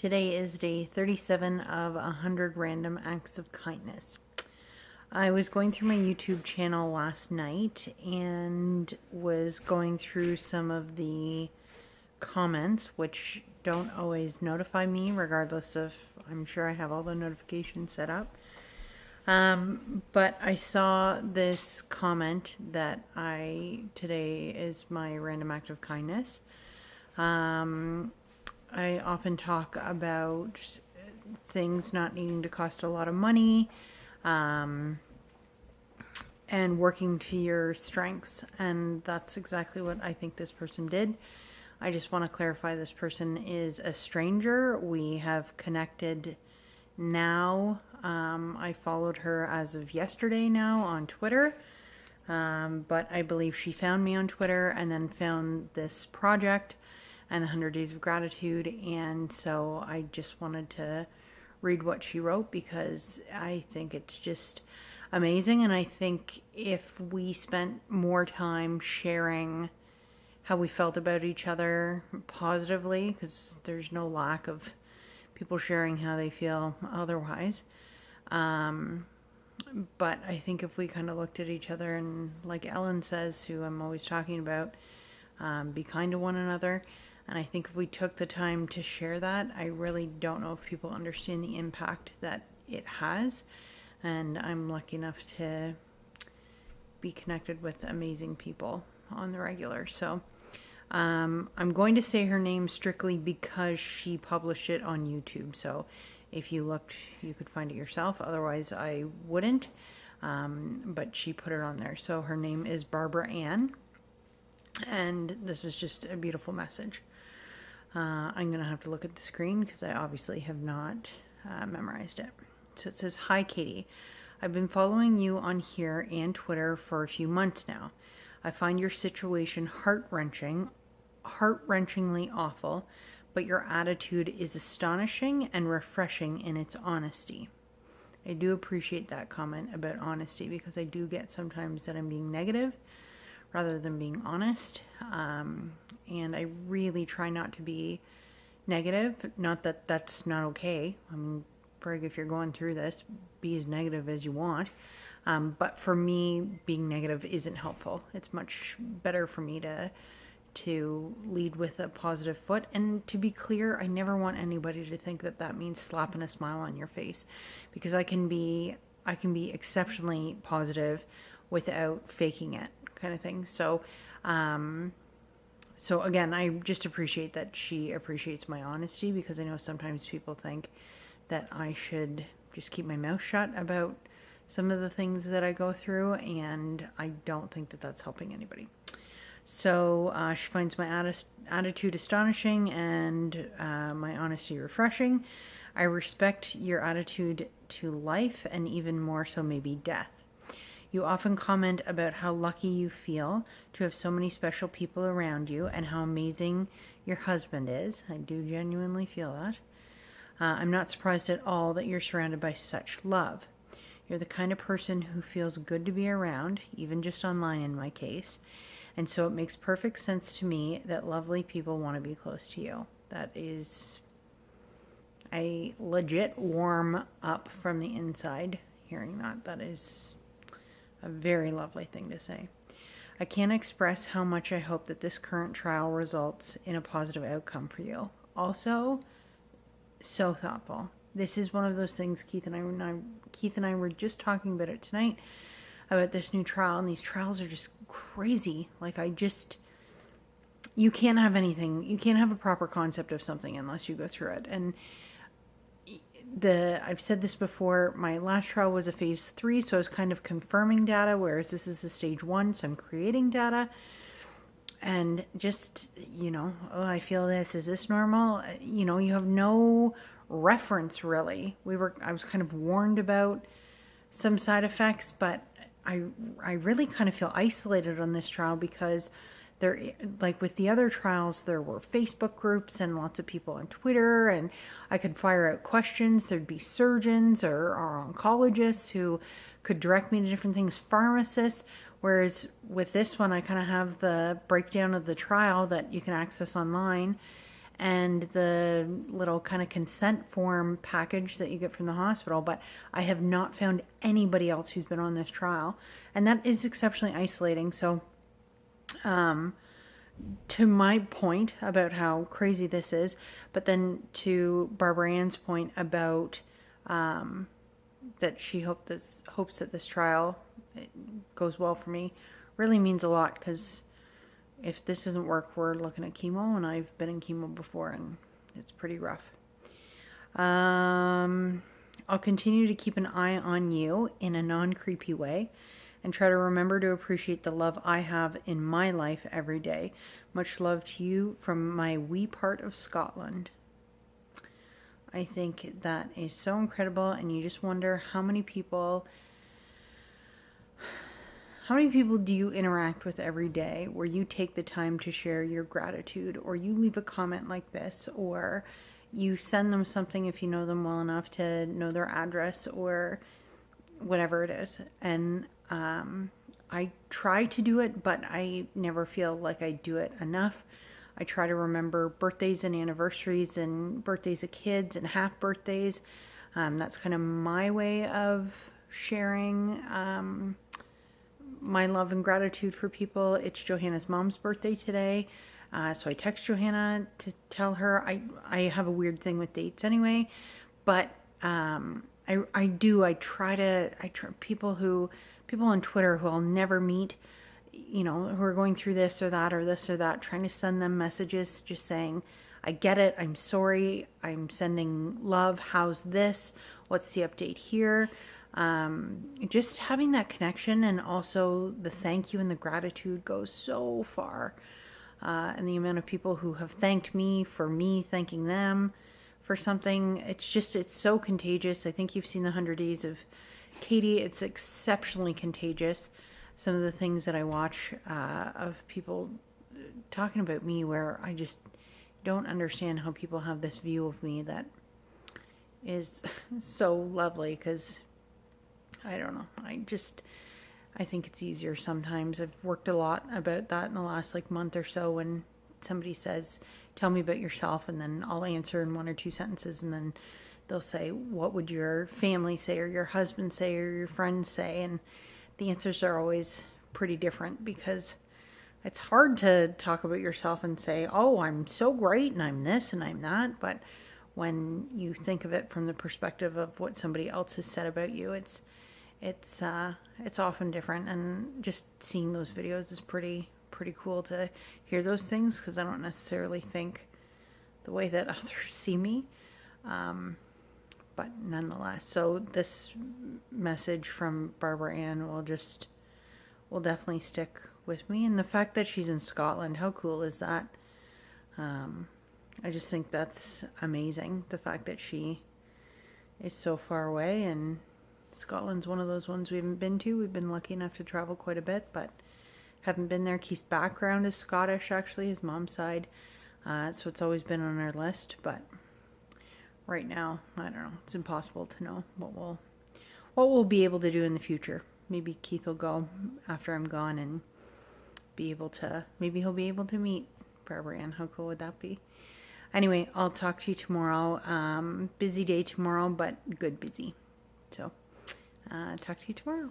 Today is day 37 of 100 random acts of kindness. I was going through my YouTube channel last night and was going through some of the comments, which don't always notify me, regardless of, I'm sure I have all the notifications set up. But I saw this comment that today is my random act of kindness. I often talk about things not needing to cost a lot of money, and working to your strengths. And that's exactly what I think this person did. I just want to clarify, this person is a stranger. We have connected now. I followed her as of yesterday now on Twitter. But I believe she found me on Twitter and then found this project and the 100 Days of Gratitude. And so I just wanted to read what she wrote because I think it's just amazing. And I think if we spent more time sharing how we felt about each other positively, because there's no lack of people sharing how they feel otherwise. But I think if we kind of looked at each other and, like Ellen says, who I'm always talking about, be kind to one another. And I think if we took the time to share that, I really don't know if people understand the impact that it has. And I'm lucky enough to be connected with amazing people on the regular. So I'm going to say her name strictly because she published it on YouTube. So if you looked, you could find it yourself. Otherwise, I wouldn't. But she put it on there. So her name is Barbara Ann. And this is just a beautiful message. I'm going to have to look at the screen because I obviously have not memorized it. So it says, "Hi, Katie. I've been following you on here and Twitter for a few months now. I find your situation heart-wrenchingly awful, but your attitude is astonishing and refreshing in its honesty." I do appreciate that comment about honesty because I do get sometimes that I'm being negative rather than being honest. And I really try not to be negative. Not that that's not okay. I mean, Greg, if you're going through this, be as negative as you want. But for me, being negative isn't helpful. It's much better for me to lead with a positive foot. And to be clear, I never want anybody to think that that means slapping a smile on your face, because I can be exceptionally positive without faking it, kind of thing. So again, I just appreciate that she appreciates my honesty, because I know sometimes people think that I should just keep my mouth shut about some of the things that I go through, and I don't think that that's helping anybody. So she finds my attitude astonishing and my honesty refreshing. I respect your attitude to life, and even more so maybe death. You often comment about how lucky you feel to have so many special people around you and how amazing your husband is. I do genuinely feel that. I'm not surprised at all that you're surrounded by such love. You're the kind of person who feels good to be around, even just online in my case. And so it makes perfect sense to me that lovely people want to be close to you. That is a legit warm up from the inside hearing that. That is a very lovely thing to say. I can't express how much I hope that this current trial results in a positive outcome for you. Also, so thoughtful. This is one of those things Keith and I were just talking about it tonight, about this new trial, and these trials are just crazy. Like, you can't have anything, you can't have a proper concept of something unless you go through it. And I've said this before, my last trial was a phase 3, so I was kind of confirming data, whereas this is a stage 1, so I'm creating data. And just, I feel this, is this normal? You have no reference really. I was kind of warned about some side effects, but I really kind of feel isolated on this trial because like with the other trials, there were Facebook groups and lots of people on Twitter, and I could fire out questions. There'd be surgeons or oncologists who could direct me to different things, pharmacists. Whereas with this one, I kind of have the breakdown of the trial that you can access online, and the little kind of consent form package that you get from the hospital, but I have not found anybody else who's been on this trial, and that is exceptionally isolating. So to my point about how crazy this is, but then to Barbara Ann's point about that she hopes that this trial goes well for me, really means a lot, because if this doesn't work, we're looking at chemo, and I've been in chemo before, and it's pretty rough. I'll continue to keep an eye on you in a non-creepy way, and try to remember to appreciate the love I have in my life every day. Much love to you from my wee part of Scotland. I think that is so incredible, and you just wonder how many people do you interact with every day where you take the time to share your gratitude, or you leave a comment like this, or you send them something if you know them well enough to know their address, or whatever it is. And I try to do it, but I never feel like I do it enough. I try to remember birthdays and anniversaries and birthdays of kids and half birthdays. That's kind of my way of sharing my love and gratitude for people. It's Johanna's mom's birthday today. So I text Johanna to tell her. I have a weird thing with dates anyway, but people on Twitter who I'll never meet, who are going through this or that, trying to send them messages just saying, I get it, I'm sorry, I'm sending love, how's this, what's the update here? Just having that connection, and also the thank you and the gratitude goes so far. And the amount of people who have thanked me for me thanking them for something, it's so contagious. I think you've seen the 100 Days of Katie. It's exceptionally contagious. Some of the things that I watch of people talking about me, where I just don't understand how people have this view of me that is so lovely, because I don't know. I think it's easier sometimes. I've worked a lot about that in the last month or so, when somebody says, tell me about yourself, and then I'll answer in 1 or 2 sentences, and then they'll say, what would your family say, or your husband say, or your friends say? And the answers are always pretty different, because it's hard to talk about yourself and say, oh, I'm so great, and I'm this, and I'm that. But when you think of it from the perspective of what somebody else has said about you, it's often different. And just seeing those videos is pretty cool to hear those things, because I don't necessarily think the way that others see me. But nonetheless, so this message from Barbara Ann will definitely stick with me. And the fact that she's in Scotland, how cool is that? I just think that's amazing. The fact that she is so far away, and Scotland's one of those ones we haven't been to. We've been lucky enough to travel quite a bit, but haven't been there. Keith's background is Scottish, actually, his mom's side. So it's always been on our list, but right now, I don't know. It's impossible to know what we'll be able to do in the future. Maybe Keith will go after I'm gone and maybe he'll be able to meet Barbara Ann. How cool would that be? Anyway, I'll talk to you tomorrow. Busy day tomorrow, but good busy. So, talk to you tomorrow.